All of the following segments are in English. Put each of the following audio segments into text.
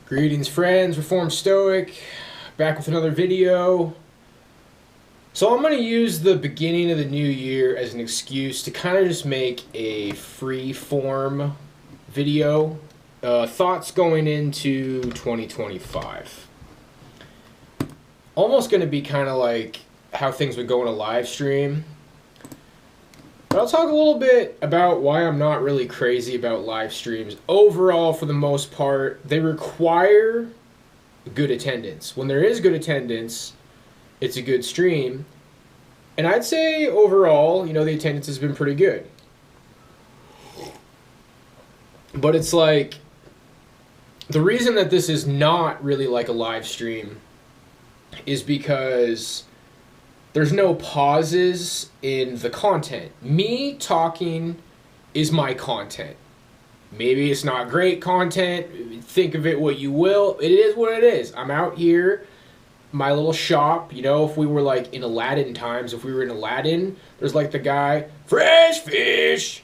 Greetings, friends. Reformed Stoic, back with another video. So I'm going to use the beginning of the new year as an excuse to kind of just make a free form video. Thoughts going into 2025. Almost going to be kind of like how things would go in a live stream. But I'll talk a little bit about why I'm not really crazy about live streams. Overall, for the most part, they require good attendance. When there is good attendance, it's a good stream. And I'd say overall, the attendance has been pretty good. But it's like, the reason that this is not really like a live stream is because there's no pauses in the content. Me talking is my content. Maybe it's not great content. Think of it what you will. It is what it is. I'm out here, my little shop. If we were like in Aladdin times, if we were in Aladdin, there's like the guy, fresh fish.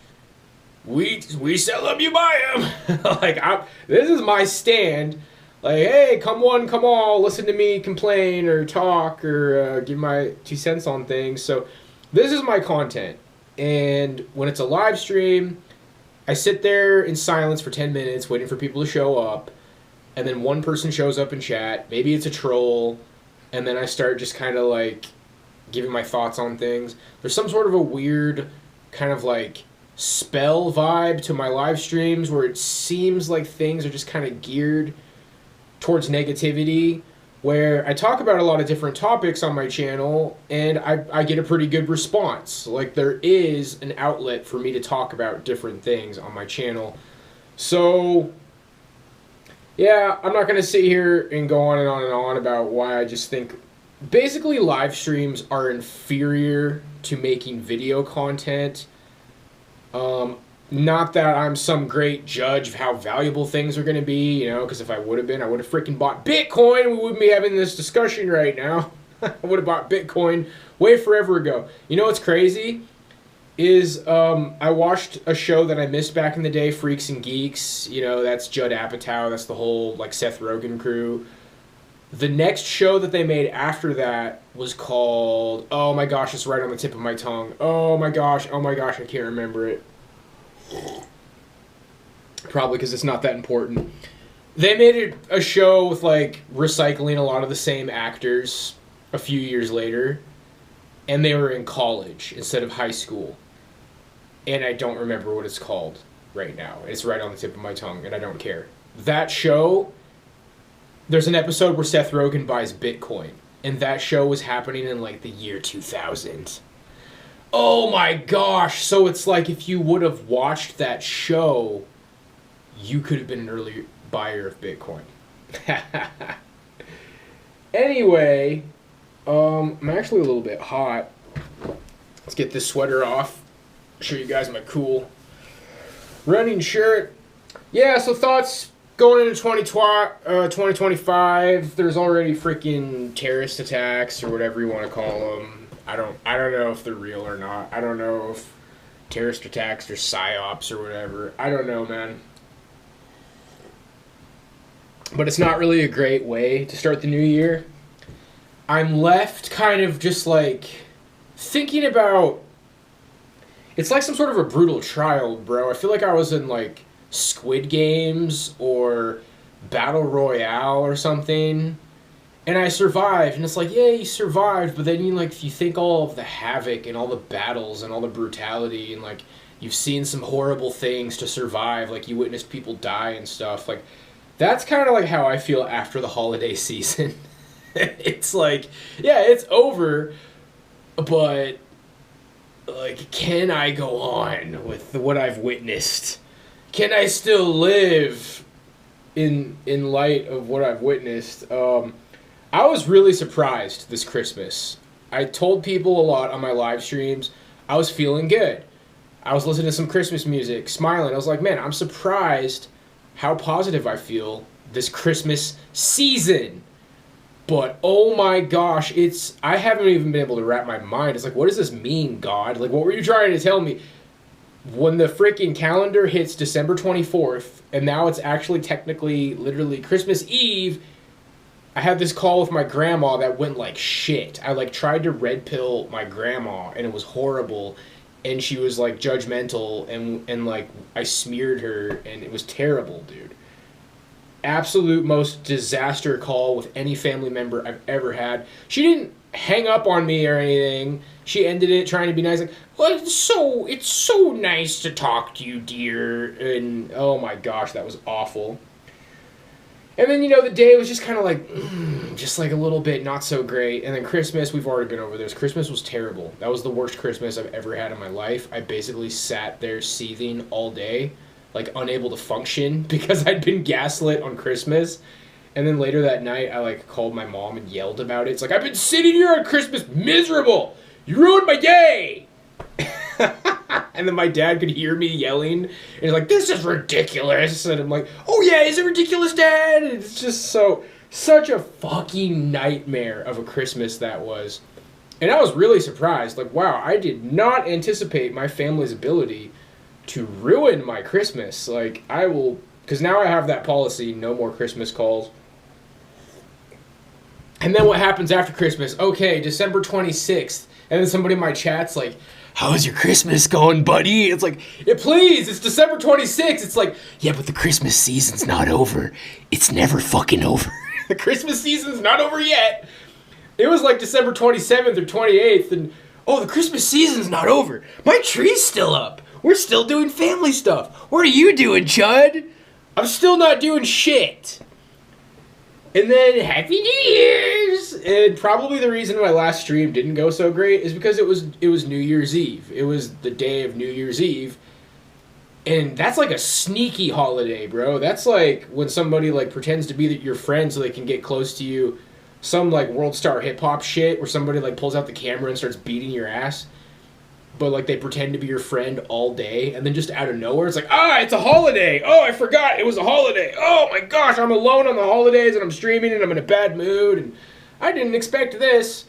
We sell them, you buy them. This is my stand. Like, hey, come one, come all, listen to me complain or talk or give my 2 cents on things. So this is my content. And when it's a live stream, I sit there in silence for 10 minutes waiting for people to show up. And then one person shows up in chat. Maybe it's a troll. And then I start just kind of like giving my thoughts on things. There's some sort of a weird kind of like spell vibe to my live streams where it seems like things are just kind of geared towards negativity, where I talk about a lot of different topics on my channel and I get a pretty good response. Like, there is an outlet for me to talk about different things on my channel. So yeah, I'm not going to sit here and go on and on and on about why I just think basically live streams are inferior to making video content. Not that I'm some great judge of how valuable things are going to be, because if I would have been, I would have freaking bought Bitcoin. We wouldn't be having this discussion right now. I would have bought Bitcoin way forever ago. What's crazy is I watched a show that I missed back in the day, Freaks and Geeks. That's Judd Apatow. That's the whole Seth Rogen crew. The next show that they made after that was called, oh my gosh, it's right on the tip of my tongue. Oh my gosh, I can't remember it. Probably because it's not that important. They made a show with recycling a lot of the same actors a few years later, and they were in college instead of high school. And I don't remember what it's called right now. It's right on the tip of my tongue, and I don't care. That show, there's an episode where Seth Rogen buys Bitcoin, and that show was happening in the year 2000. Oh my gosh, so it's like if you would have watched that show, you could have been an early buyer of Bitcoin. Anyway, I'm actually a little bit hot. Let's get this sweater off. Show you guys my cool running shirt. Yeah, so thoughts going into 2025. There's already freaking terrorist attacks or whatever you want to call them. I don't know if they're real or not. I don't know if terrorist attacks are psyops or whatever. I don't know, man. But it's not really a great way to start the new year. I'm left kind of just thinking about, it's like some sort of a brutal trial, bro. I feel like I was in Squid Games or Battle Royale or something. And I survived, and it's yeah, you survived, but then you think all of the havoc and all the battles and all the brutality, and you've seen some horrible things to survive, you witnessed people die and stuff. That's kind of how I feel after the holiday season. It's yeah, it's over, but can I go on with what I've witnessed? Can I still live in light of what I've witnessed? I was really surprised this Christmas. I told people a lot on my live streams. I was feeling good. I was listening to some Christmas music, smiling. I was like, man, I'm surprised how positive I feel this Christmas season. But oh my gosh, I haven't even been able to wrap my mind. It's what does this mean, God? What were you trying to tell me? when the freaking calendar hits December 24th, and now it's actually technically, literally Christmas Eve, I had this call with my grandma that went like shit. I like tried to red pill my grandma, and it was horrible. And she was like judgmental, and like I smeared her, and it was terrible, dude. Absolute most disaster call with any family member I've ever had. She didn't hang up on me or anything. She ended it trying to be nice, like, well, it's so nice to talk to you, dear. And oh my gosh, that was awful. And then, the day was just kind of like, just like a little bit not so great. And then Christmas, we've already been over this. Christmas was terrible. That was the worst Christmas I've ever had in my life. I basically sat there seething all day, like unable to function because I'd been gaslit on Christmas. And then later that night, I like called my mom and yelled about it. It's like, I've been sitting here on Christmas miserable. You ruined my day. And then my dad could hear me yelling, and he's like, this is ridiculous. And I'm like, oh yeah, is it ridiculous, Dad? And it's just such a fucking nightmare of a Christmas that was. And I was really surprised. Like, wow, I did not anticipate my family's ability to ruin my Christmas. Like, because now I have that policy, no more Christmas calls. And then what happens after Christmas? Okay, December 26th. And then somebody in my chat's like, how's your Christmas going, buddy? It's like, please, it's December 26th. It's like, yeah, but the Christmas season's not over. It's never fucking over. The Christmas season's not over yet. It was like December 27th or 28th, and, oh, the Christmas season's not over. My tree's still up. We're still doing family stuff. What are you doing, Chud? I'm still not doing shit. And then, Happy New Year's! And probably the reason my last stream didn't go so great is because it was New Year's Eve. It was the day of New Year's Eve. And that's like a sneaky holiday, bro. That's like when somebody like pretends to be your friend so they can get close to you. Some like world star hip hop shit where somebody like pulls out the camera and starts beating your ass. But like they pretend to be your friend all day, and then just out of nowhere it's like, it's a holiday. Oh, I forgot it was a holiday. Oh my gosh, I'm alone on the holidays and I'm streaming and I'm in a bad mood and I didn't expect this.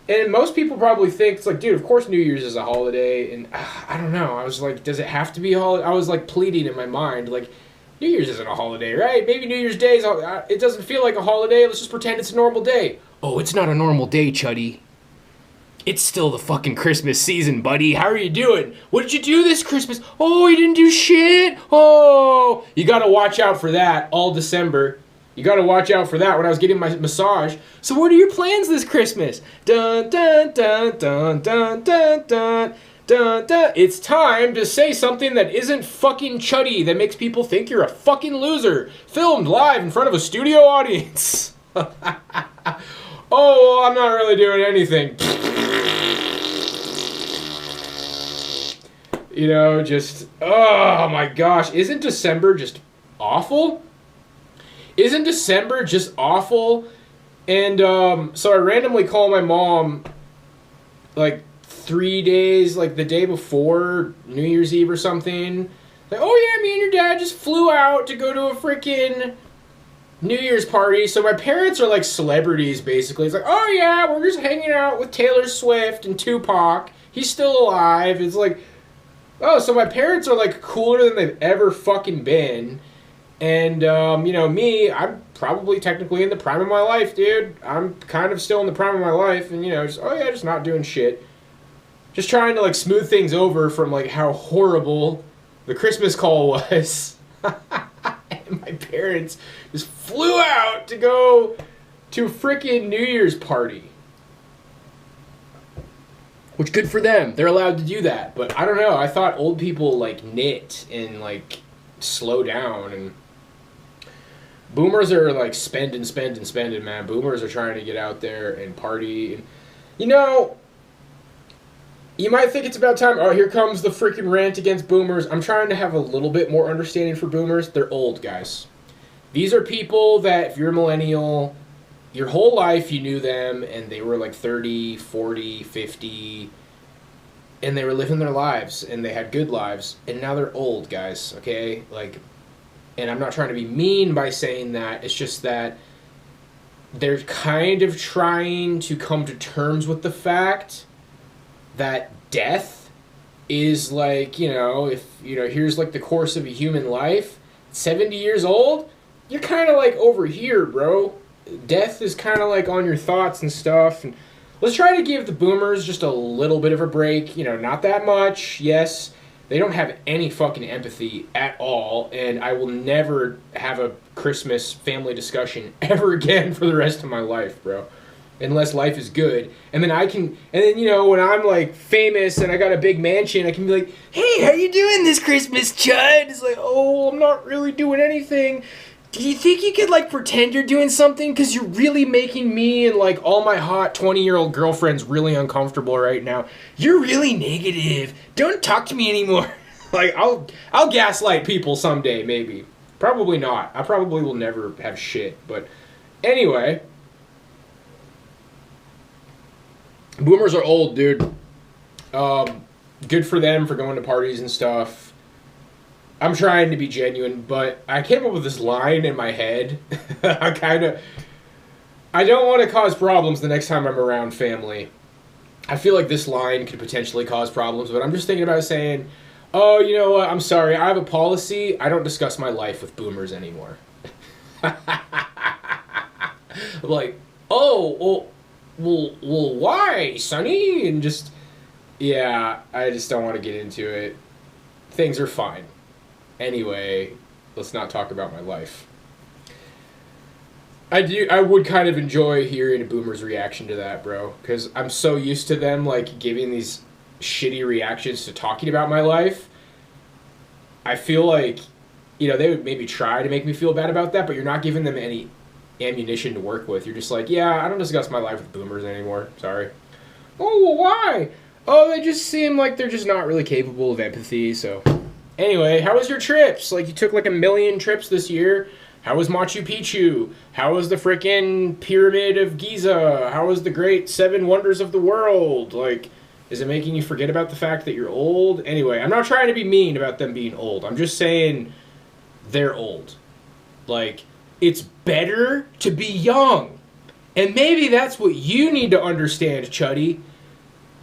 And most people probably think it's like, dude, of course New Year's is a holiday. And I don't know. I was like, does it have to be a holiday? I was like pleading in my mind, like, New Year's isn't a holiday, right? Maybe New Year's Day it doesn't feel like a holiday. Let's just pretend it's a normal day. Oh, it's not a normal day, Chuddy. It's still the fucking Christmas season, buddy. How are you doing? What did you do this Christmas? Oh, you didn't do shit? Oh, you gotta watch out for that all December. You gotta watch out for that when I was getting my massage. So what are your plans this Christmas? Dun, dun, dun, dun, dun, dun, dun, dun, dun. It's time to say something that isn't fucking chuddy, that makes people think you're a fucking loser. Filmed live in front of a studio audience. Oh, I'm not really doing anything. Just, oh my gosh. Isn't December just awful? Isn't December just awful? And so I randomly call my mom like 3 days, like the day before New Year's Eve or something. Like, oh yeah, me and your dad just flew out to go to a freaking New Year's party. So my parents are like celebrities, basically. It's like, oh yeah, we're just hanging out with Taylor Swift and Tupac. He's still alive. It's like, oh, so my parents are like cooler than they've ever fucking been. And, me, I'm probably technically in the prime of my life, dude. I'm kind of still in the prime of my life. And, just not doing shit. Just trying to like smooth things over from like how horrible the Christmas call was. And my parents just flew out to go to a freaking New Year's party. Which, good for them. They're allowed to do that. But I don't know. I thought old people like knit and like slow down. And boomers are like spending, man. Boomers are trying to get out there and party. And, you might think it's about time. Oh, here comes the freaking rant against boomers. I'm trying to have a little bit more understanding for boomers. They're old, guys. These are people that, if you're a millennial, your whole life you knew them, and they were like 30, 40, 50, and they were living their lives, and they had good lives, and now they're old, guys, okay? Like, and I'm not trying to be mean by saying that. It's just that they're kind of trying to come to terms with the fact that death is like, if, here's like the course of a human life, 70 years old, you're kind of like over here, bro. Death is kind of like on your thoughts and stuff. And let's try to give the boomers just a little bit of a break, not that much. Yes, they don't have any fucking empathy at all, and I will never have a Christmas family discussion ever again for the rest of my life, bro. Unless life is good. And then when I'm like famous and I got a big mansion, I can be like, hey, how you doing this Christmas, Chud? It's like, oh, I'm not really doing anything. Do you think you could like pretend you're doing something? Because you're really making me and like all my hot 20-year-old girlfriends really uncomfortable right now. You're really negative. Don't talk to me anymore. Like, I'll gaslight people someday, maybe. Probably not. I probably will never have shit. But anyway. Boomers are old, dude. Good for them for going to parties and stuff. I'm trying to be genuine, but I came up with this line in my head. I don't want to cause problems the next time I'm around family. I feel like this line could potentially cause problems, but I'm just thinking about saying, oh, you know what? I'm sorry. I have a policy. I don't discuss my life with boomers anymore. Like, oh, well, why, Sonny? And just, yeah, I just don't want to get into it. Things are fine. Anyway, let's not talk about my life. I would kind of enjoy hearing a boomer's reaction to that, bro. Because I'm so used to them, like, giving these shitty reactions to talking about my life. I feel like, they would maybe try to make me feel bad about that, but you're not giving them any ammunition to work with. You're just like, yeah, I don't discuss my life with boomers anymore. Sorry. Oh, well, why? Oh, they just seem like they're just not really capable of empathy, so... Anyway, how was your trips? Like, you took like 1 million trips this year. How was Machu Picchu? How was the frickin' Pyramid of Giza? How was the Great 7 Wonders of the World? Like, is it making you forget about the fact that you're old? Anyway, I'm not trying to be mean about them being old. I'm just saying they're old. Like, it's better to be young. And maybe that's what you need to understand, Chuddy.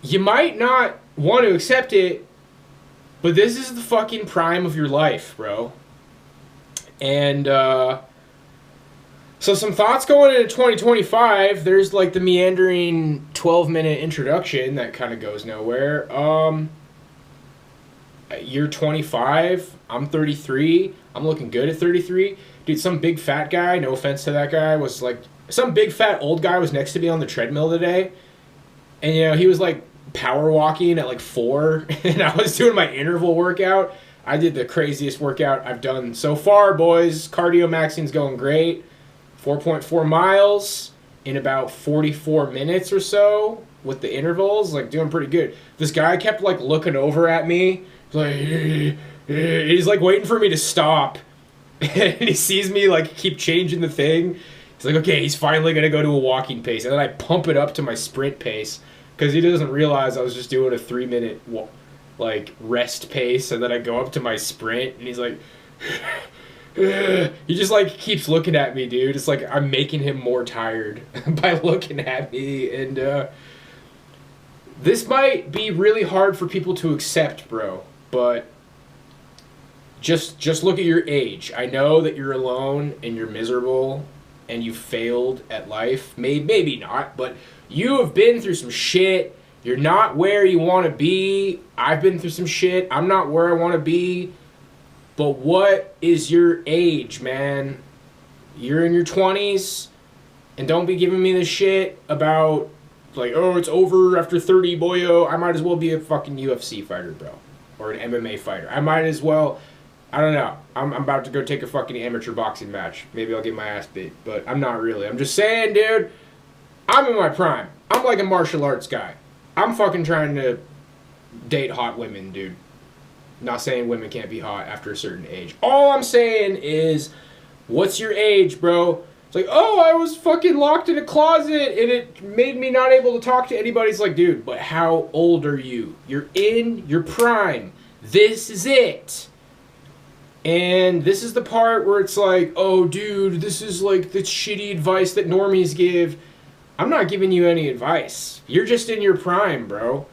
You might not want to accept it, but this is the fucking prime of your life, bro. And, so some thoughts going into 2025. There's, like, the meandering 12-minute introduction that kind of goes nowhere. You're 25. I'm 33. I'm looking good at 33. Dude, some big fat guy, no offense to that guy, was, like... Some big fat old guy was next to me on the treadmill today. And, he was, like, power walking at like 4, and I was doing my interval workout. I did the craziest workout I've done so far, boys. Cardio maxing's going great. 4.4 miles in about 44 minutes or so with the intervals, like doing pretty good. This guy kept like looking over at me, he's like waiting for me to stop, and he sees me like keep changing the thing. He's like, okay, he's finally gonna go to a walking pace, and then I pump it up to my sprint pace. Because he doesn't realize I was just doing a 3-minute, like, rest pace, and then I go up to my sprint, and he's like, he just, like, keeps looking at me, dude. It's like I'm making him more tired by looking at me, and, this might be really hard for people to accept, bro, but just look at your age. I know that you're alone, and you're miserable, and you failed at life. Maybe not, but... You have been through some shit. You're not where you want to be. I've been through some shit. I'm not where I want to be. But what is your age, man? You're in your 20s. And don't be giving me this shit about, like, oh, it's over after 30, boyo. I might as well be a fucking UFC fighter, bro. Or an MMA fighter. I might as well... I don't know. I'm about to go take a fucking amateur boxing match. Maybe I'll get my ass beat. But I'm not really. I'm just saying, dude... I'm in my prime. I'm like a martial arts guy. I'm fucking trying to date hot women, dude. Not saying women can't be hot after a certain age. All I'm saying is, what's your age, bro? It's like, oh, I was fucking locked in a closet and it made me not able to talk to anybody. It's like, dude, but how old are you? You're in your prime. This is it. And this is the part where it's like, oh, dude, this is like the shitty advice that normies give. I'm not giving you any advice. You're just in your prime, bro.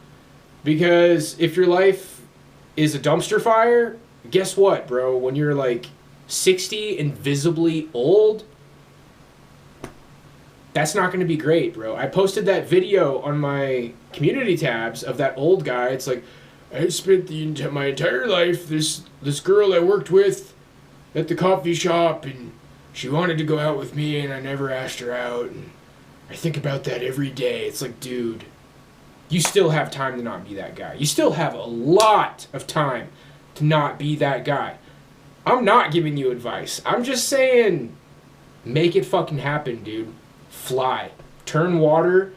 Because if your life is a dumpster fire. Guess what, bro? When you're like 60 and visibly old, that's not going to be great, bro. I posted that video on my community tabs of that old guy. It's like, I spent my entire life, this girl I worked with at the coffee shop, and she wanted to go out with me, and I never asked her out, and I think about that every day. It's like, dude, you still have time to not be that guy. You still have a lot of time to not be that guy. I'm not giving you advice. I'm just saying, make it fucking happen, dude. Fly. Turn water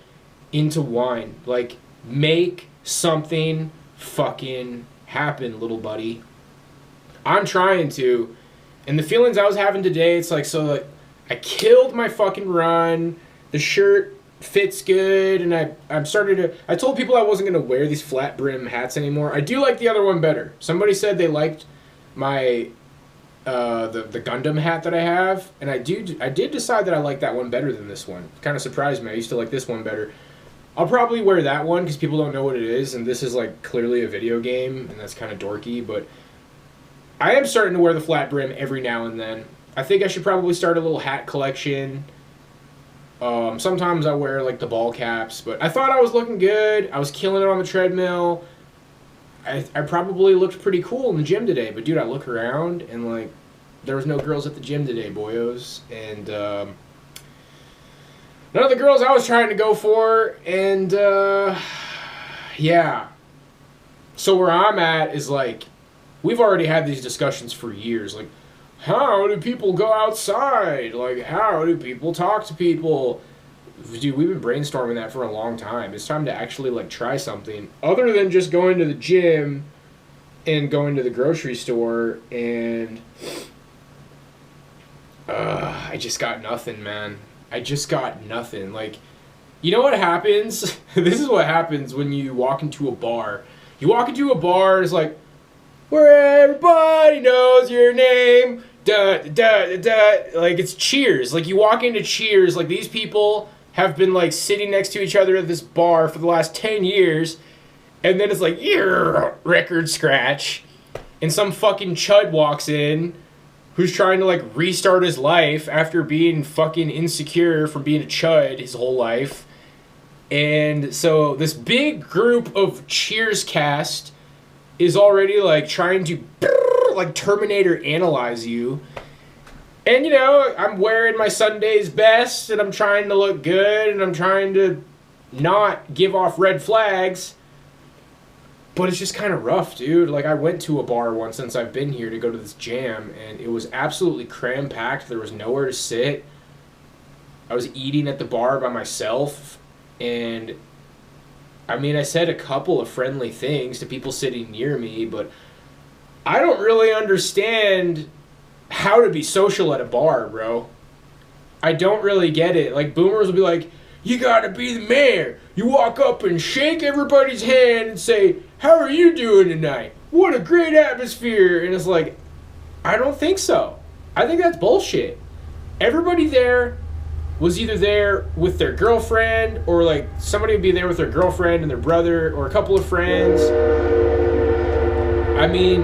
into wine. Like, make something fucking happen, little buddy. I'm trying to. And the feelings I was having today, it's like, so like, I killed my fucking run. The shirt fits good, and I'm starting to... I told people I wasn't going to wear these flat brim hats anymore. I do like the other one better. Somebody said they liked my... the Gundam hat that I have, and I did decide that I like that one better than this one. It kind of surprised me. I used to like this one better. I'll probably wear that one because people don't know what it is, and this is like clearly a video game, and that's kind of dorky, but I am starting to wear the flat brim every now and then. I think I should probably start a little hat collection. Sometimes I wear like the ball caps, but I thought I was looking good. I was killing it on the treadmill. I probably looked pretty cool in the gym today, but dude, I look around and like there was no girls at the gym today, boyos, and none of the girls I was trying to go for, and yeah. So where I'm at is like, we've already had these discussions for years, like, how do people go outside? Like, how do people talk to people? Dude, we've been brainstorming that for a long time. It's time to actually, like, try something other than just going to the gym and going to the grocery store, and I just got nothing, man. I just got nothing. Like, you know what happens? This is what happens when you walk into a bar. You walk into a bar, and it's like, where everybody knows your name, da da da da. Like, it's Cheers. Like, you walk into Cheers, like, these people have been, like, sitting next to each other at this bar for the last 10 years, and then it's like, record scratch, and some fucking chud walks in who's trying to, like, restart his life after being fucking insecure from being a chud his whole life. And so this big group of Cheers cast is already, like, trying to, like, Terminator analyze you. And, you know, I'm wearing my Sunday's best, and I'm trying to look good, and I'm trying to not give off red flags. But it's just kind of rough, dude. Like, I went to a bar once since I've been here to go to this jam, and it was absolutely cram-packed. There was nowhere to sit. I was eating at the bar by myself, and I mean, I said a couple of friendly things to people sitting near me, but I don't really understand how to be social at a bar, bro. I don't really get it. Like, boomers will be like, you gotta be the mayor. You walk up and shake everybody's hand and say, how are you doing tonight? What a great atmosphere. And it's like, I don't think so. I think that's bullshit. Everybody there was either there with their girlfriend, or like somebody would be there with their girlfriend and their brother, or a couple of friends. I mean,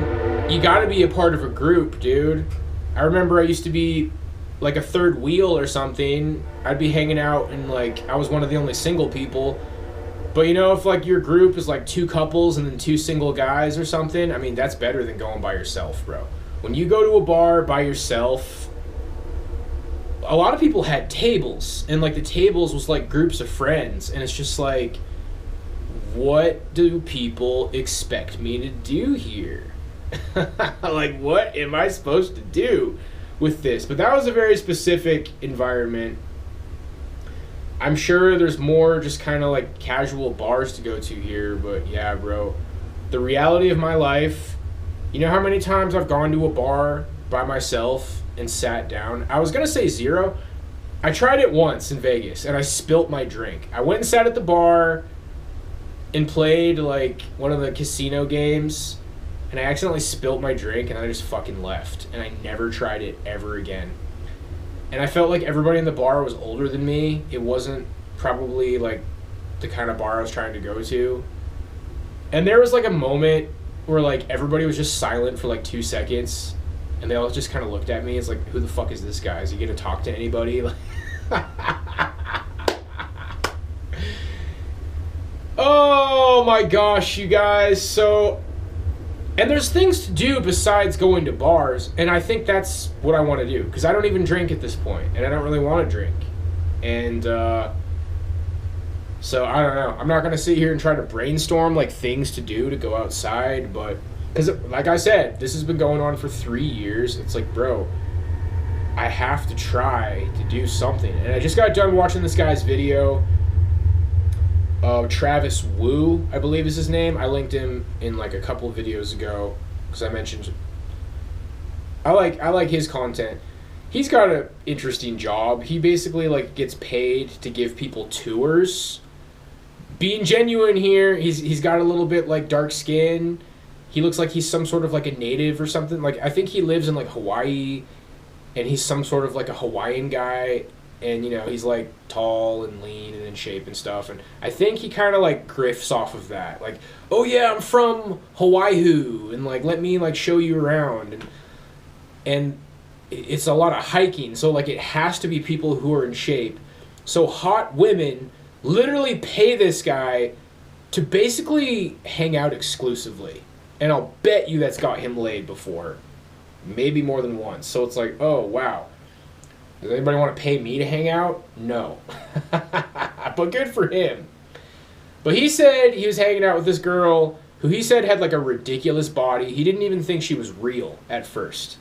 you gotta be a part of a group, dude. I remember I used to be like a third wheel or something. I'd be hanging out, and like I was one of the only single people. But you know, if like your group is like 2 couples and then 2 single guys or something, I mean, that's better than going by yourself, bro. When you go to a bar by yourself, a lot of people had tables, and like the tables was like groups of friends, and it's just like, what do people expect me to do here? Like, what am I supposed to do with this? But that was a very specific environment. I'm sure there's more just kind of like casual bars to go to here, but yeah, bro. The reality of my life, you know how many times I've gone to a bar by myself and sat down? I was going to say 0. I tried it once in Vegas, and I spilt my drink. I went and sat at the bar and played like one of the casino games, and I accidentally spilt my drink, and I just fucking left, and I never tried it ever again. And I felt like everybody in the bar was older than me. It wasn't probably like the kind of bar I was trying to go to. And there was like a moment where like everybody was just silent for like 2 seconds, and they all just kind of looked at me. It's like, who the fuck is this guy? Is he gonna talk to anybody? Oh my gosh, you guys. So, and there's things to do besides going to bars, and I think that's what I want to do, because I don't even drink at this point, and I don't really want to drink. And so I don't know. I'm not gonna sit here and try to brainstorm like things to do to go outside, but because like I said, this has been going on for 3 years. It's like, bro, I have to try to do something. And I just got done watching this guy's video. Travis Wu, I believe is his name. I linked him in like a couple of videos ago because I mentioned I like his content. He's got an interesting job. He basically like gets paid to give people tours. Being genuine here, he's got a little bit like dark skin. He looks like he's some sort of like a native or something. Like I think he lives in like Hawaii, and he's some sort of like a Hawaiian guy. And, you know, he's, like, tall and lean and in shape and stuff. And I think he kind of, like, grifts off of that. Like, oh, yeah, I'm from Hawaii. And, like, let me, like, show you around. And it's a lot of hiking. So, like, it has to be people who are in shape. So hot women literally pay this guy to basically hang out exclusively. And I'll bet you that's got him laid before. Maybe more than once. So it's like, oh, wow. Does anybody want to pay me to hang out? No. But good for him. But he said he was hanging out with this girl who he said had like a ridiculous body. He didn't even think she was real at first.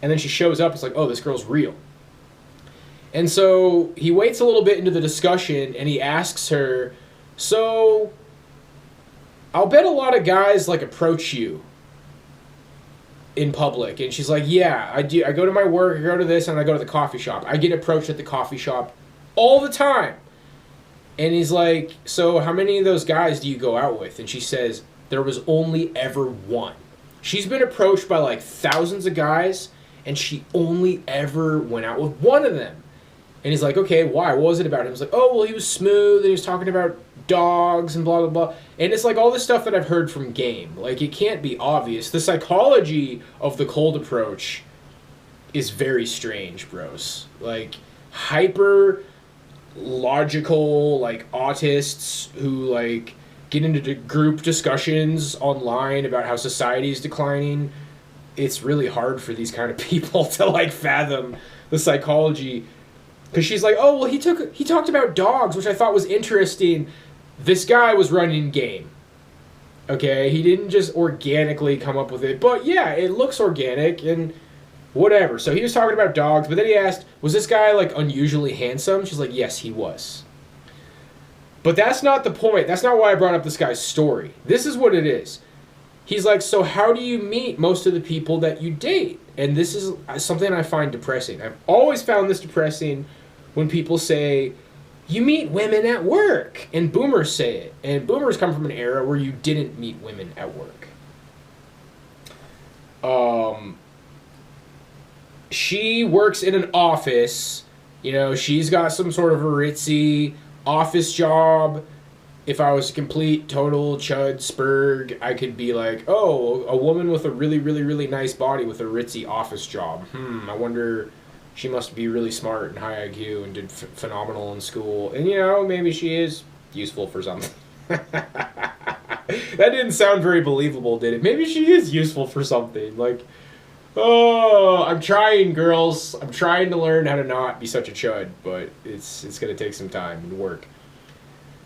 And then she shows up, it's like, oh, this girl's real. And so he waits a little bit into the discussion and he asks her, so I'll bet a lot of guys like approach you in public. And she's like, yeah, I do. I go to my work, I go to this, and I go to the coffee shop. I get approached at the coffee shop all the time. And he's like, so how many of those guys do you go out with? And she says, there was only ever one. She's been approached by like thousands of guys, and she only ever went out with one of them. And he's like, okay, why? What was it about him? He's like, oh, well, he was smooth, and he was talking about dogs and blah, blah, blah. And it's like all this stuff that I've heard from Game. Like, it can't be obvious. The psychology of the cold approach is very strange, bros. Like, hyper logical, like, autists who, like, get into group discussions online about how society is declining. It's really hard for these kind of people to, like, fathom the psychology. Because she's like, oh, well, he talked about dogs, which I thought was interesting. This guy was running Game. Okay? He didn't just organically come up with it. But, yeah, it looks organic and whatever. So he was talking about dogs, but then he asked, was this guy, like, unusually handsome? She's like, yes, he was. But that's not the point. That's not why I brought up this guy's story. This is what it is. He's like, so how do you meet most of the people that you date? And this is something I find depressing. I've always found this depressing when people say, you meet women at work. And boomers say it. And boomers come from an era where you didn't meet women at work. She works in an office. You know, she's got some sort of a ritzy office job. If I was a complete, total chud spurg, I could be like, oh, a woman with a really, really, really nice body with a ritzy office job. I wonder, she must be really smart and high IQ and did phenomenal in school. And, you know, maybe she is useful for something. That didn't sound very believable, did it? Maybe she is useful for something. Like, oh, I'm trying, girls. I'm trying to learn how to not be such a chud, but it's going to take some time and work.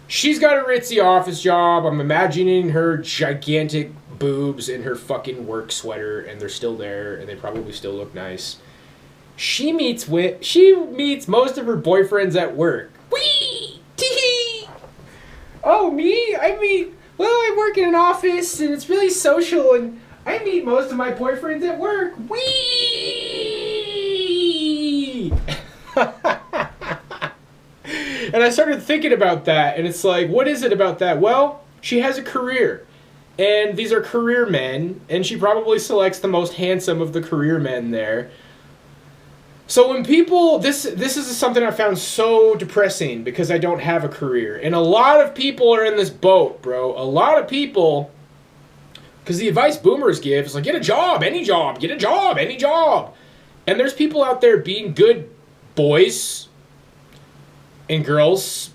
She's got a ritzy office job. I'm imagining her gigantic boobs in her fucking work sweater, and they're still there, and they probably still look nice. She meets most of her boyfriends at work. Whee! Tee! Oh, me? I work in an office, and it's really social, and I meet most of my boyfriends at work. Whee! And I started thinking about that, and it's like, what is it about that? Well, she has a career, and these are career men, and she probably selects the most handsome of the career men there. So when people, this is something I found so depressing because I don't have a career, and a lot of people are in this boat, bro. A lot of people Because the advice boomers give is like, get a job, any job, get a job, any job. And there's people out there being good boys and girls,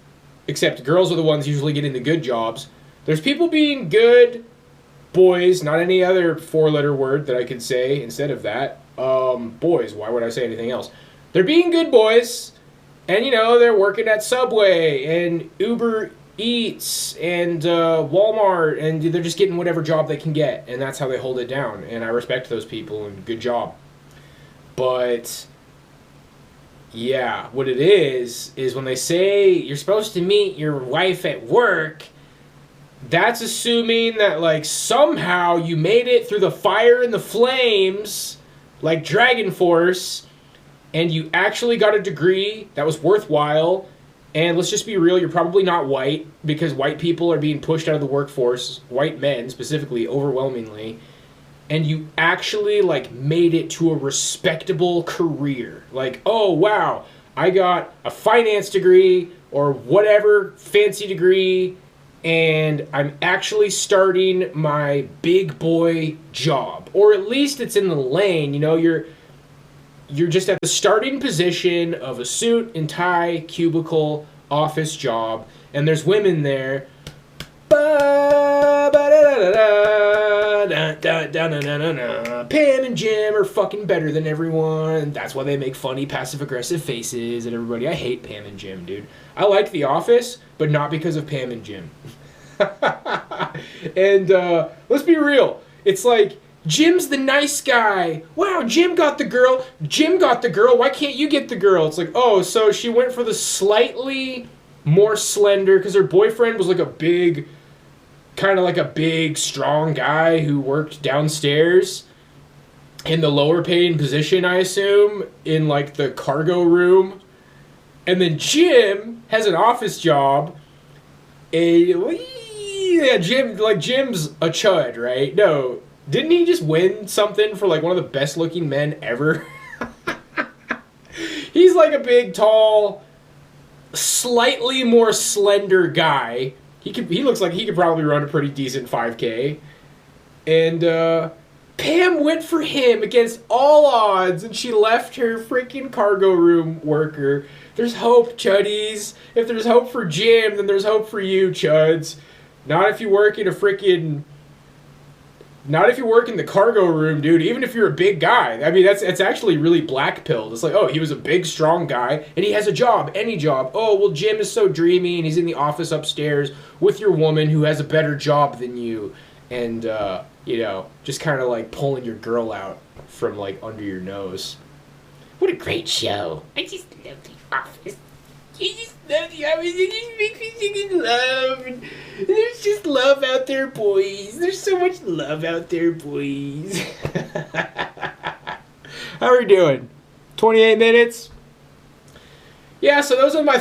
except girls are the ones usually getting the good jobs. There's people being good boys, not any other four-letter word that I could say instead of that. Boys, why would I say anything else? They're being good boys, and, you know, they're working at Subway and Uber Eats and Walmart, and they're just getting whatever job they can get, and that's how they hold it down, and I respect those people, and good job. But yeah, what it is when they say you're supposed to meet your wife at work, that's assuming that, like, somehow you made it through the fire and the flames, like Dragon Force, and you actually got a degree that was worthwhile. And let's just be real, you're probably not white, because white people are being pushed out of the workforce, white men specifically, overwhelmingly. And you actually, like, made it to a respectable career. Like, oh, wow, I got a finance degree or whatever fancy degree, and I'm actually starting my big boy job. Or at least it's in the lane, you know, you're just at the starting position of a suit and tie cubicle office job, and there's women there. Pam and Jim are fucking better than everyone. That's why they make funny passive-aggressive faces at everybody. I hate Pam and Jim, dude. I like The Office, but not because of Pam and Jim. And let's be real. It's like, Jim's the nice guy. Wow, Jim got the girl. Jim got the girl. Why can't you get the girl? It's like, oh, so she went for the slightly more slender, because her boyfriend was like a big, kind of like a big, strong guy who worked downstairs in the lower paying position, I assume, in like the cargo room. And then Jim has an office job. Yeah, Jim's a chud, right? No. Didn't he just win something for, like, one of the best-looking men ever? He's, like, a big, tall, slightly more slender guy. He looks like he could probably run a pretty decent 5K. And, Pam went for him against all odds, and she left her freaking cargo room worker. There's hope, chuddies. If there's hope for Jim, then there's hope for you, chuds. Not if you work in a freaking... Not if you work in the cargo room, dude. Even if you're a big guy. I mean, that's actually really black-pilled. It's like, oh, he was a big, strong guy, and he has a job, any job. Oh, well, Jim is so dreamy, and he's in the office upstairs with your woman who has a better job than you. And, you know, just kind of, like, pulling your girl out from, like, under your nose. What a great show. I just love The Office. I just love The Office. It just makes me sing in love. And there's just love out there, boys. There's so much love out there, boys. How are we doing? 28 minutes? Yeah, so those are my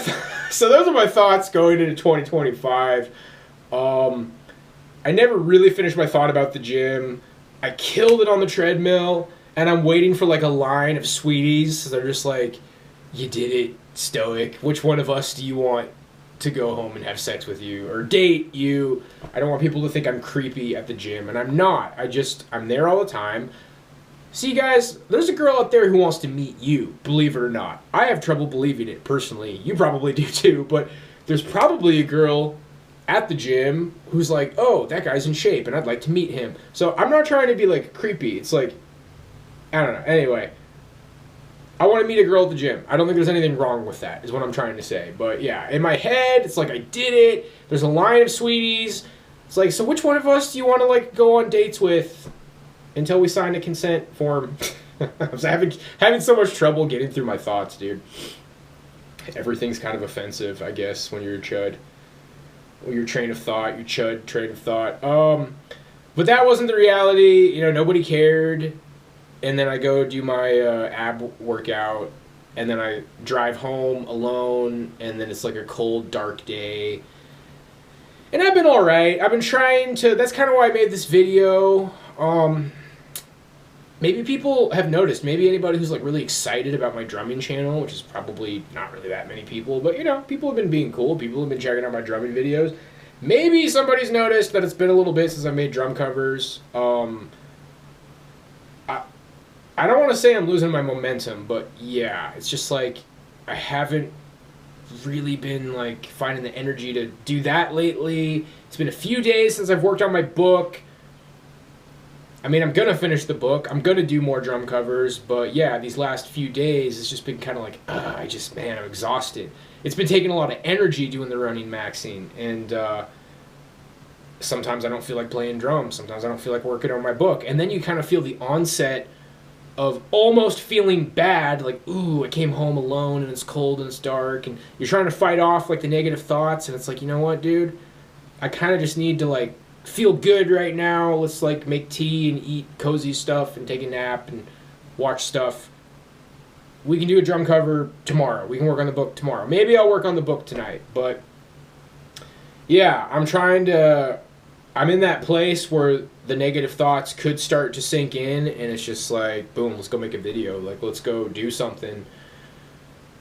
thoughts going into 2025. I never really finished my thought about the gym. I killed it on the treadmill, and I'm waiting for like a line of sweeties. So they're just like, you did it, Stoic. Which one of us do you want to go home and have sex with you or date you? I don't want people to think I'm creepy at the gym, and I'm not. I'm there all the time. See, guys, there's a girl out there who wants to meet you, believe it or not. I have trouble believing it, personally. You probably do too, but there's probably a girl at the gym who's like, oh, that guy's in shape, and I'd like to meet him. So I'm not trying to be, like, creepy. It's like, I don't know. Anyway, I want to meet a girl at the gym. I don't think there's anything wrong with that, is what I'm trying to say. But, yeah, in my head, it's like, I did it. There's a line of sweeties. It's like, so which one of us do you want to, like, go on dates with until we sign a consent form? I was having so much trouble getting through my thoughts, dude. Everything's kind of offensive, I guess, when you're a chud. Your train of thought, your chud train of thought. But that wasn't the reality. You know, nobody cared. And then I go do my ab workout, and then I drive home alone, and then it's like a cold, dark day. And I've been alright. I've been trying to... That's kind of why I made this video. Maybe people have noticed. Maybe anybody who's like really excited about my drumming channel, which is probably not really that many people, but you know, people have been being cool. People have been checking out my drumming videos. Maybe somebody's noticed that it's been a little bit since I made drum covers. I don't want to say I'm losing my momentum, but yeah, it's just like I haven't really been like finding the energy to do that lately. It's been a few days since I've worked on my book. I mean, I'm gonna finish the book. I'm gonna do more drum covers, but yeah, these last few days it's just been kind of like, I'm exhausted. It's been taking a lot of energy doing the running maxing, and sometimes I don't feel like playing drums. Sometimes I don't feel like working on my book, and then you kind of feel the onset of almost feeling bad, like, ooh, I came home alone and it's cold and it's dark, and you're trying to fight off like the negative thoughts, and it's like, you know what, dude, I kind of just need to like feel good right now. Let's like make tea and eat cozy stuff and take a nap and watch stuff. We can do a drum cover tomorrow. We can work on the book tomorrow. Maybe I'll work on the book tonight, but yeah, I'm in that place where the negative thoughts could start to sink in, and it's just like, boom, let's go make a video. Like, let's go do something.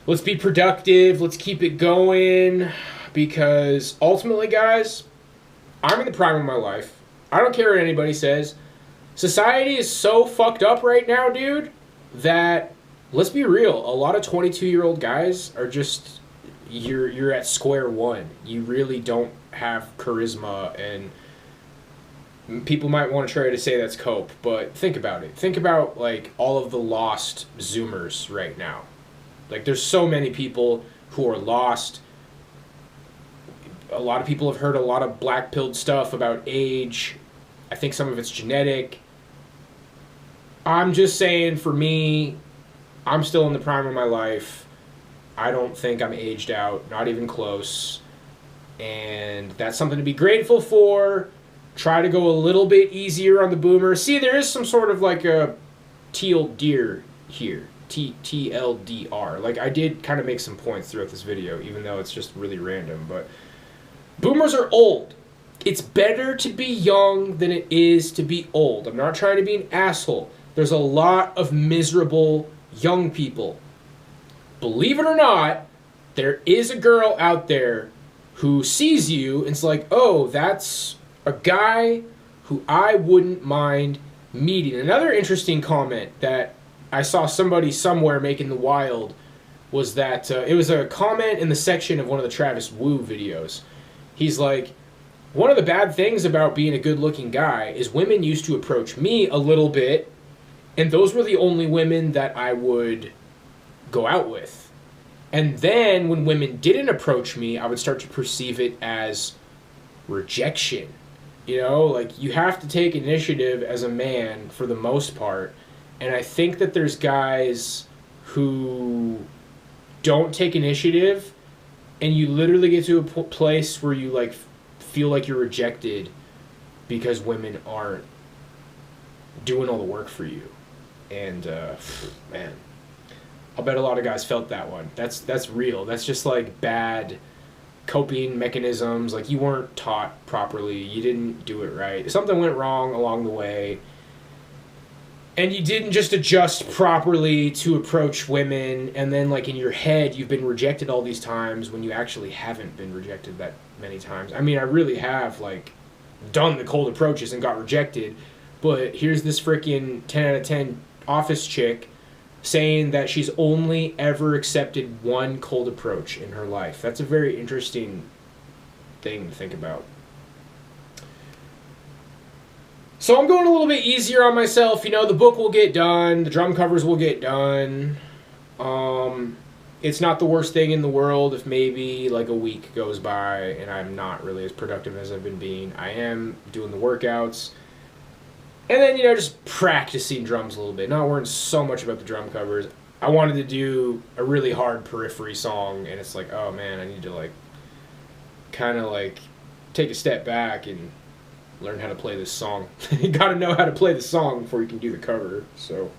Let's be productive. Let's keep it going. Because ultimately, guys, I'm in the prime of my life. I don't care what anybody says. Society is so fucked up right now, dude, that, let's be real, a lot of 22-year-old guys are just, you're at square one. You really don't have charisma, and people might want to try to say that's cope, but think about it. Think about, like, all of the lost Zoomers right now. Like, there's so many people who are lost. A lot of people have heard a lot of black-pilled stuff about age. I think some of it's genetic. I'm just saying, for me, I'm still in the prime of my life. I don't think I'm aged out, not even close. And that's something to be grateful for. Try to go a little bit easier on the boomers. See, there is some sort of like a teal deer here. TLDR. Like, I did kind of make some points throughout this video, even though it's just really random. But boomers are old. It's better to be young than it is to be old. I'm not trying to be an asshole. There's a lot of miserable young people. Believe it or not, there is a girl out there who sees you and it's like, oh, that's a guy who I wouldn't mind meeting. Another interesting comment that I saw somebody somewhere make in the wild was that it was a comment in the section of one of the Travis Wu videos. He's like, one of the bad things about being a good-looking guy is women used to approach me a little bit, and those were the only women that I would go out with. And then when women didn't approach me, I would start to perceive it as rejection. You know, like, you have to take initiative as a man for the most part. And I think that there's guys who don't take initiative, and you literally get to a place where you, like, feel like you're rejected because women aren't doing all the work for you. And, man, I'll bet a lot of guys felt that one. That's real. That's just, like, bad coping mechanisms. Like, you weren't taught properly, you didn't do it right, something went wrong along the way, and you didn't just adjust properly to approach women, and then, like, in your head you've been rejected all these times when you actually haven't been rejected that many times. I mean, I really have, like, done the cold approaches and got rejected, but here's this freaking 10 out of 10 office chick saying that she's only ever accepted one cold approach in her life. That's a very interesting thing to think about. So I'm going a little bit easier on myself. You know, the book will get done. The drum covers will get done. It's not the worst thing in the world if maybe like a week goes by and I'm not really as productive as I've been being. I am doing the workouts. And then, you know, just practicing drums a little bit. Not worrying so much about the drum covers. I wanted to do a really hard periphery song, and it's like, oh man, I need to, like, kind of, like, take a step back and learn how to play this song. You gotta know how to play the song before you can do the cover, so.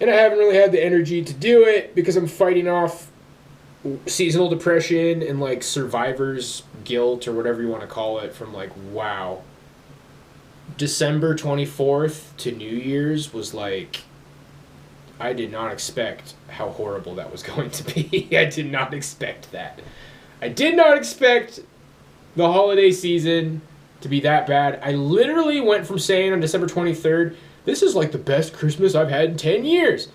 And I haven't really had the energy to do it because I'm fighting off seasonal depression and, like, survivor's guilt or whatever you want to call it from, like, wow. December 24th to New Year's was like, I did not expect how horrible that was going to be. I did not expect that. I did not expect the holiday season to be that bad. I literally went from saying on December 23rd, this is like the best Christmas I've had in 10 years,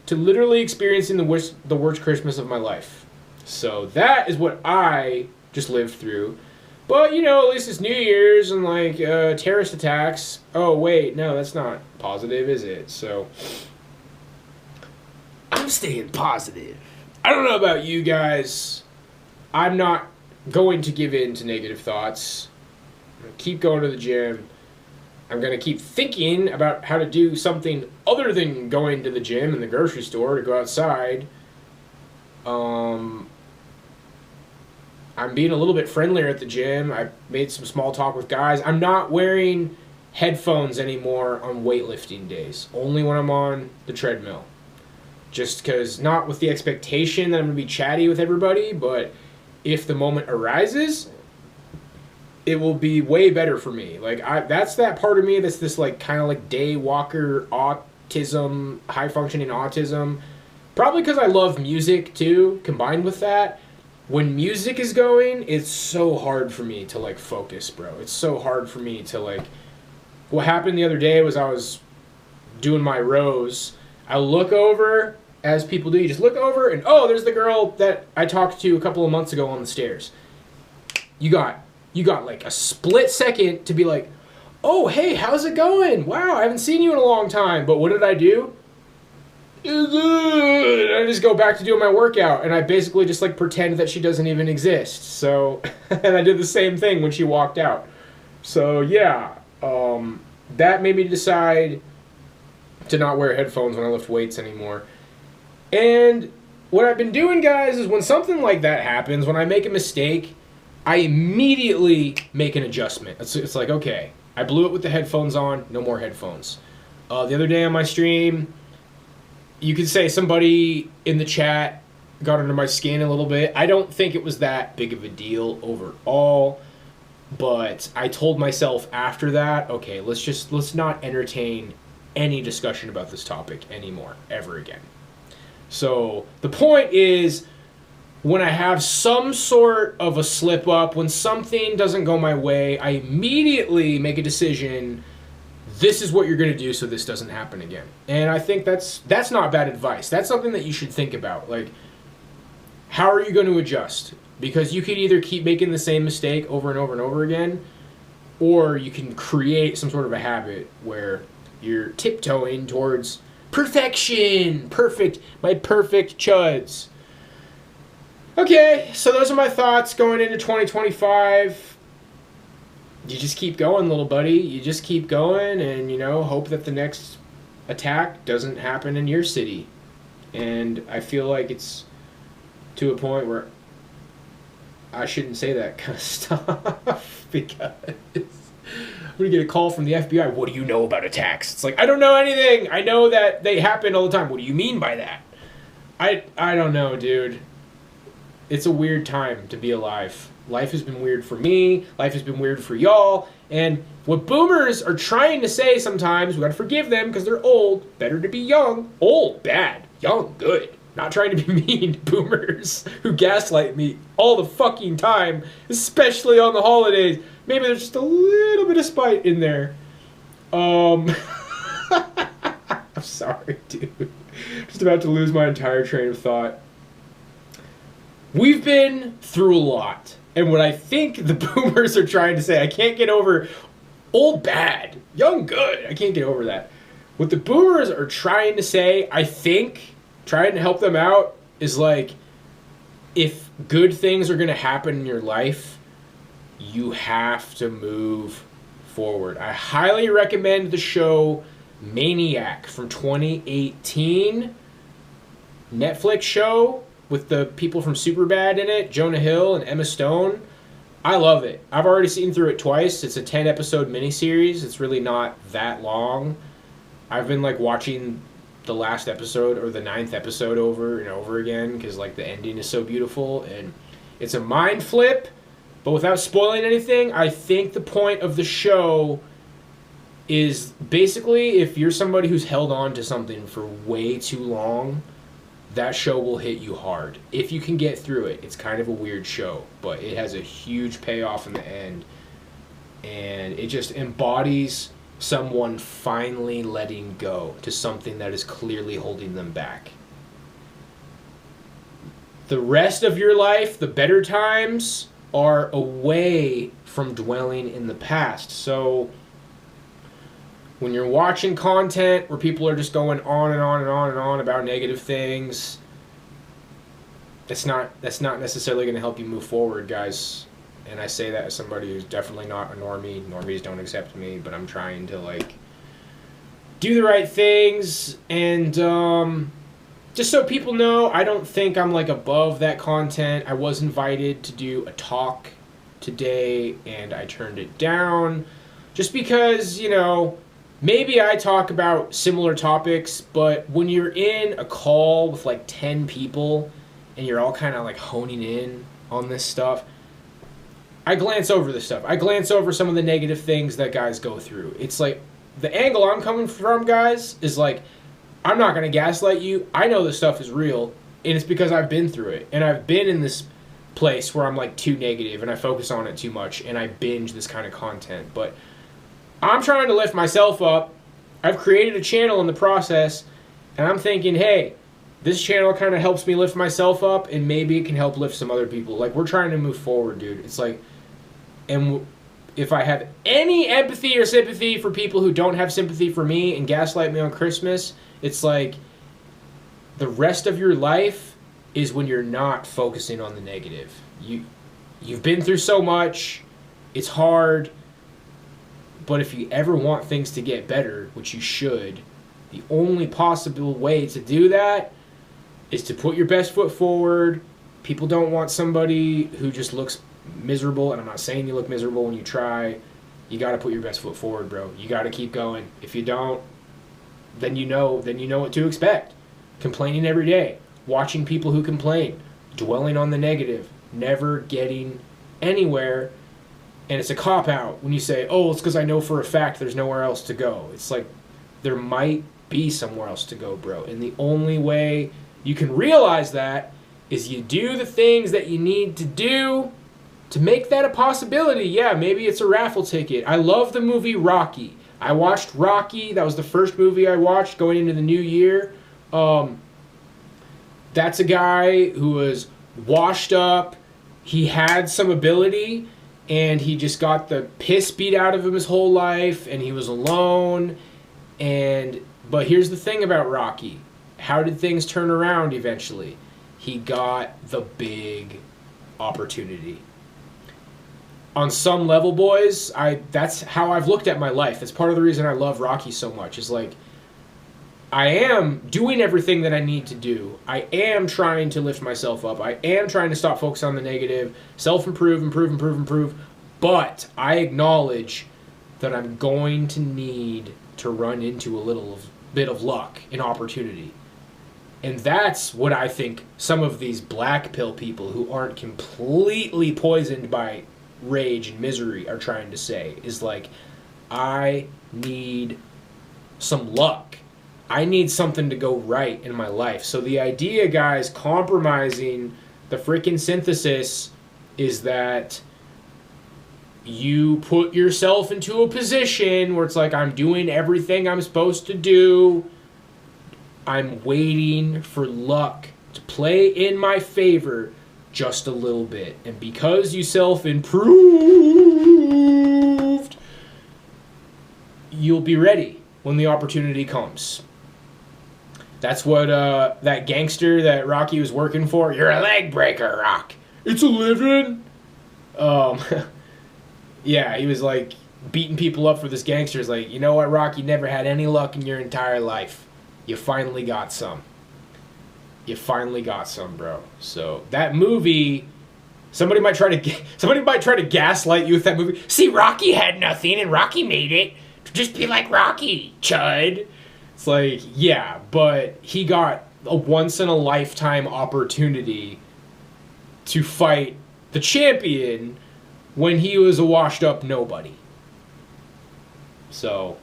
to literally experiencing the worst Christmas of my life. So that is what I just lived through. But, you know, at least it's New Year's and, like, terrorist attacks. Oh, wait, no, that's not positive, is it? So, I'm staying positive. I don't know about you guys. I'm not going to give in to negative thoughts. I'm going to keep going to the gym. I'm going to keep thinking about how to do something other than going to the gym and the grocery store to go outside. I'm being a little bit friendlier at the gym. I made some small talk with guys. I'm not wearing headphones anymore on weightlifting days. Only when I'm on the treadmill. Just because, not with the expectation that I'm going to be chatty with everybody, but if the moment arises, it will be way better for me. Like, that's that part of me that's this, like, kind of like day walker autism, high functioning autism. Probably because I love music too, combined with that. When music is going, it's so hard for me to, like, focus, bro. It's so hard for me to, like... What happened the other day was I was doing my rows. I look over, as people do. You just look over, and, oh, there's the girl that I talked to a couple of months ago on the stairs. You got, like, a split second to be like, oh, hey, how's it going? Wow, I haven't seen you in a long time. But what did I do? I just go back to doing my workout, and I basically just, like, pretend that she doesn't even exist. So, and I did the same thing when she walked out. So, yeah, that made me decide to not wear headphones when I lift weights anymore. And what I've been doing, guys, is when something like that happens, when I make a mistake, I immediately make an adjustment. It's like, okay, I blew it with the headphones on, no more headphones. The other day on my stream, you could say somebody in the chat got under my skin a little bit. I don't think it was that big of a deal overall, but I told myself after that, okay, let's not entertain any discussion about this topic anymore, ever again. So the point is, when I have some sort of a slip up, when something doesn't go my way, I immediately make a decision. This is what you're going to do so this doesn't happen again. And I think that's not bad advice. That's something that you should think about. Like, how are you going to adjust? Because you could either keep making the same mistake over and over and over again, or you can create some sort of a habit where you're tiptoeing towards perfection. My perfect chuds. Okay, so those are my thoughts going into 2025. You just keep going, little buddy. You just keep going and, you know, hope that the next attack doesn't happen in your city. And I feel like it's to a point where I shouldn't say that kind of stuff because I'm going to get a call from the FBI. What do you know about attacks? It's like, I don't know anything. I know that they happen all the time. What do you mean by that? I don't know, dude. It's a weird time to be alive. Life has been weird for me. Life has been weird for y'all. And what boomers are trying to say sometimes, we gotta forgive them because they're old. Better to be young. Old, bad. Young, good. Not trying to be mean to boomers who gaslight me all the fucking time, especially on the holidays. Maybe there's just a little bit of spite in there. I'm sorry, dude. Just about to lose my entire train of thought. We've been through a lot. And what I think the boomers are trying to say, I can't get over old bad, young good. I can't get over that. What the boomers are trying to say, I think, trying to help them out, is like, if good things are going to happen in your life, you have to move forward. I highly recommend the show Maniac from 2018. Netflix show with the people from Superbad in it, Jonah Hill and Emma Stone. I love it. I've already seen through it twice. It's a 10-episode miniseries. It's really not that long. I've been, like, watching the last episode or the 9th episode over and over again because, like, the ending is so beautiful. And it's a mind flip, but without spoiling anything, I think the point of the show is basically if you're somebody who's held on to something for way too long, that show will hit you hard. If you can get through it, it's kind of a weird show, but it has a huge payoff in the end. And it just embodies someone finally letting go to something that is clearly holding them back. The rest of your life, the better times, are away from dwelling in the past. So when you're watching content where people are just going on and on and on and on about negative things, that's not necessarily going to help you move forward, guys. And I say that as somebody who's definitely not a normie. Normies don't accept me, but I'm trying to like do the right things. And just so people know, I don't think I'm like above that content. I was invited to do a talk today and I turned it down just because, you know, maybe I talk about similar topics, but when you're in a call with like 10 people and you're all kind of like honing in on this stuff, I glance over this stuff. I glance over some of the negative things that guys go through. It's like, the angle I'm coming from, guys, is like, I'm not going to gaslight you. I know this stuff is real, and it's because I've been through it. And I've been in this place where I'm like too negative, and I focus on it too much, and I binge this kind of content. But I'm trying to lift myself up. I've created a channel in the process, and I'm thinking, hey, this channel kind of helps me lift myself up, and maybe it can help lift some other people. Like, we're trying to move forward, dude. It's like, and if I have any empathy or sympathy for people who don't have sympathy for me and gaslight me on Christmas, it's like the rest of your life is when you're not focusing on the negative. You've been through so much. It's hard. But if you ever want things to get better, which you should, the only possible way to do that is to put your best foot forward. People don't want somebody who just looks miserable, and I'm not saying you look miserable when you try. You got to put your best foot forward, bro. You got to keep going. If you don't, then you know what to expect. Complaining every day, watching people who complain, dwelling on the negative, never getting anywhere. And it's a cop-out when you say, oh, it's because I know for a fact there's nowhere else to go. It's like, there might be somewhere else to go, bro. And the only way you can realize that is you do the things that you need to do to make that a possibility. Yeah, maybe it's a raffle ticket. I love the movie Rocky. I watched Rocky. That was the first movie I watched going into the new year. That's a guy who was washed up. He had some ability, and he just got the piss beat out of him his whole life, and he was alone. But here's the thing about Rocky. How did things turn around eventually? He got the big opportunity. On some level, boys, that's how I've looked at my life. That's part of the reason I love Rocky so much. Is like, I am doing everything that I need to do. I am trying to lift myself up. I am trying to stop focusing on the negative, self-improve, improve. But I acknowledge that I'm going to need to run into a little bit of luck and opportunity. And that's what I think some of these black pill people who aren't completely poisoned by rage and misery are trying to say, is like, I need some luck. I need something to go right in my life. So the idea, guys, compromising the freaking synthesis is that you put yourself into a position where it's like, I'm doing everything I'm supposed to do. I'm waiting for luck to play in my favor just a little bit. And because you self-improved, you'll be ready when the opportunity comes. That's what that gangster that Rocky was working for. You're a leg breaker, Rock. It's a living. Yeah, he was like beating people up for this gangster. He's like, you know what, Rock? You never had any luck in your entire life. You finally got some. You finally got some, bro. So that movie, somebody might try to gaslight you with that movie. See, Rocky had nothing, and Rocky made it. Just be like Rocky, chud. It's like, yeah, but he got a once-in-a-lifetime opportunity to fight the champion when he was a washed-up nobody. So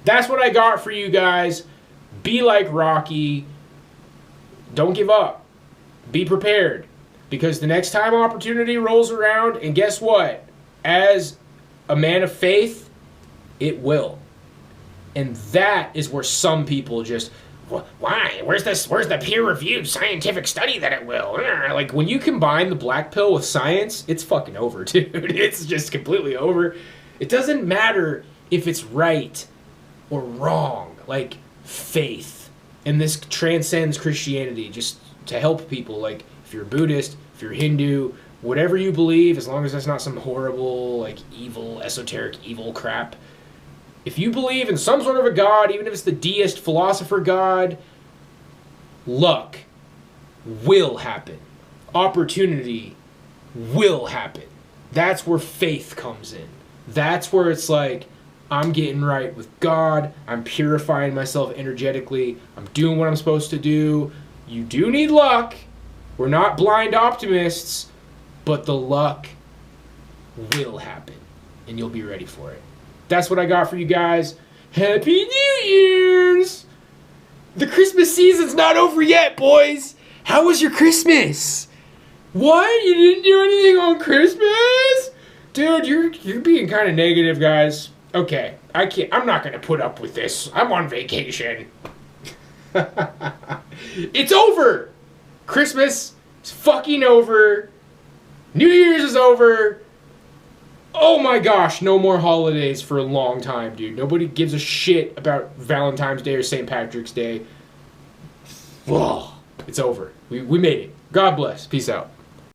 that's what I got for you guys. Be like Rocky. don't give up. Be prepared. Because the next time opportunity rolls around, and guess what? As a man of faith, it will. And that is where some people just, why? Where's the peer-reviewed scientific study that it will? Like, when you combine the black pill with science, it's fucking over, dude. It's just completely over. It doesn't matter if it's right or wrong. Like, faith. And this transcends Christianity, just to help people. Like, if you're a Buddhist, if you're Hindu, whatever you believe, as long as that's not some horrible, like, evil, esoteric, evil crap. If you believe in some sort of a god, even if it's the deist philosopher god, luck will happen. Opportunity will happen. That's where faith comes in. That's where it's like, I'm getting right with God. I'm purifying myself energetically. I'm doing what I'm supposed to do. You do need luck. We're not blind optimists, but the luck will happen, and you'll be ready for it. That's what I got for you guys. Happy New Year's! The Christmas season's not over yet, boys. How was your Christmas? What? You didn't do anything on Christmas? Dude, you're being kind of negative, guys. Okay, I'm not gonna put up with this. I'm on vacation. It's over. Christmas is fucking over. New Year's is over. Oh my gosh, no more holidays for a long time, dude. Nobody gives a shit about Valentine's Day or St. Patrick's Day. Whoa, it's over. We made it. God bless. Peace out.